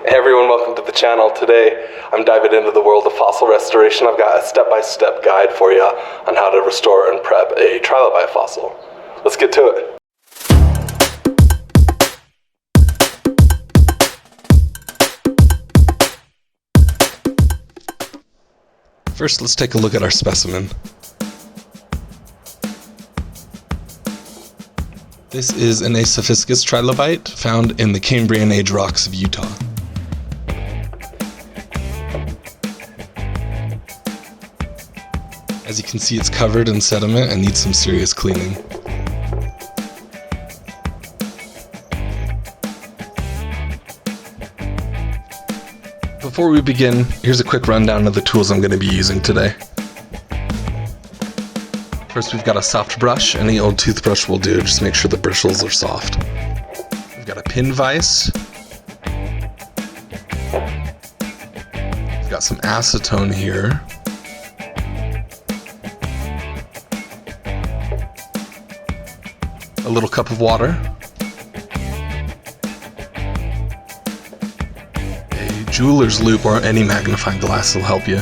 Hey everyone, welcome to the channel. Today I'm diving into the world of fossil restoration. I've got a step-by-step guide for you on how to restore and prep a trilobite fossil. Let's get to it. First, let's take a look at our specimen. This is an asophiscus trilobite found in the Cambrian age rocks of Utah. As you can see, it's covered in sediment and needs some serious cleaning. Before we begin, here's a quick rundown of the tools I'm going to be using today. First, we've got a soft brush. Any old toothbrush will do, just make sure the bristles are soft. We've got a pin vise. We've got some acetone here. A little cup of water. A jeweler's loupe or any magnifying glass will help you.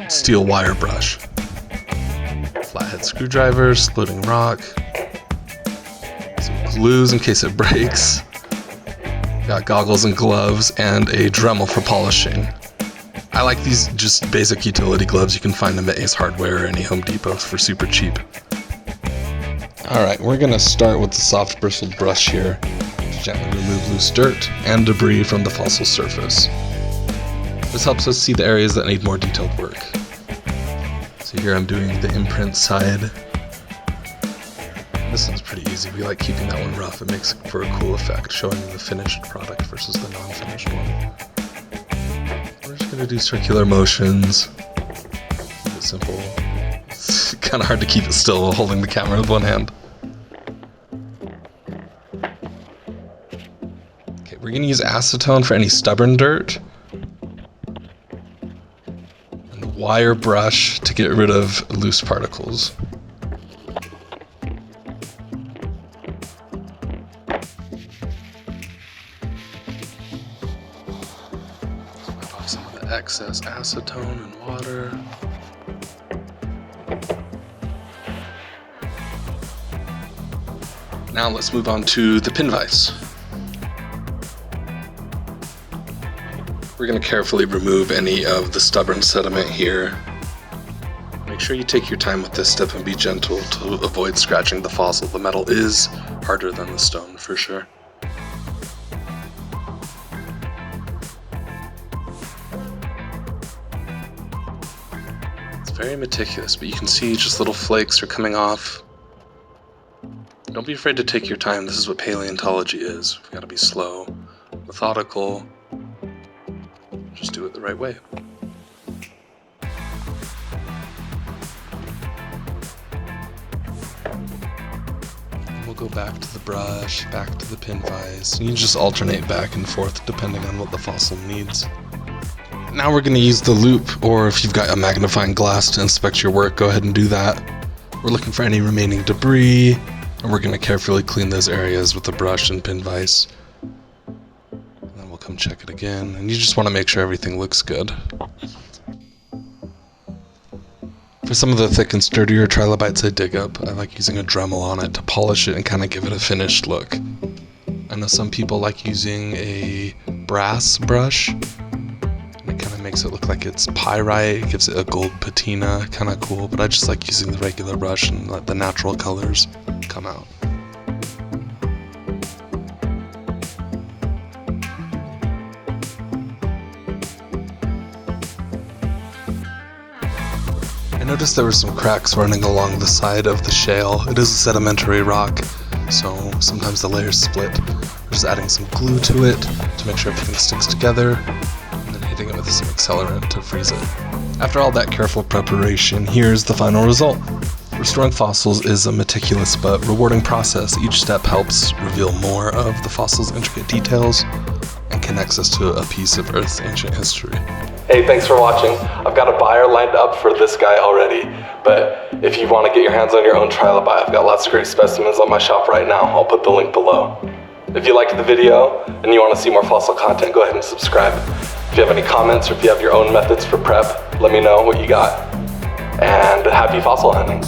Steel wire brush, flathead screwdrivers, floating rock, some glues in case it breaks, got goggles and gloves, and a Dremel for polishing. I like these just basic utility gloves. You can find them at Ace Hardware or any Home Depot for super cheap. Alright, we're going to start with the soft bristled brush here to gently remove loose dirt and debris from the fossil surface. This helps us see the areas that need more detailed work. So here I'm doing the imprint side. This one's pretty easy. We like keeping that one rough. It makes for a cool effect, showing the finished product versus the non-finished one. We're just going to do circular motions. Keep it simple. It's kind of hard to keep it still while holding the camera with one hand. Okay, we're going to use acetone for any stubborn dirt. Wire brush to get rid of loose particles. Wipe off some of the excess acetone and water. Now let's move on to the pin vise. We're going to carefully remove any of the stubborn sediment here. Make sure you take your time with this step and be gentle to avoid scratching the fossil. The metal is harder than the stone for sure. It's very meticulous, but you can see just little flakes are coming off. Don't be afraid to take your time. This is what paleontology is. We've got to be slow, methodical. Just do it the right way. And we'll go back to the brush, back to the pin vise, and you just alternate back and forth depending on what the fossil needs. Now we're going to use the loupe, or if you've got a magnifying glass to inspect your work, go ahead and do that. We're looking for any remaining debris, and we're going to carefully clean those areas with the brush and pin vise. Come check it again, and you just want to make sure everything looks good. For some of the thick and sturdier trilobites I dig up, I like using a Dremel on it to polish it and kind of give it a finished look. I know some people like using a brass brush, and it kind of makes it look like it's pyrite, gives it a gold patina, kind of cool, but I just like using the regular brush and let the natural colors come out. I noticed there were some cracks running along the side of the shale. It is a sedimentary rock, so sometimes the layers split. We're just adding some glue to it to make sure everything sticks together, and then hitting it with some accelerant to freeze it. After all that careful preparation, here's the final result. Restoring fossils is a meticulous but rewarding process. Each step helps reveal more of the fossil's intricate details and connects us to a piece of Earth's ancient history. Hey, thanks for watching. I've got a buyer lined up for this guy already, but if you want to get your hands on your own trilobite, I've got lots of great specimens on my shop right now. I'll put the link below. If you liked the video and you want to see more fossil content, go ahead and subscribe. If you have any comments or if you have your own methods for prep, let me know what you got. And happy fossil hunting.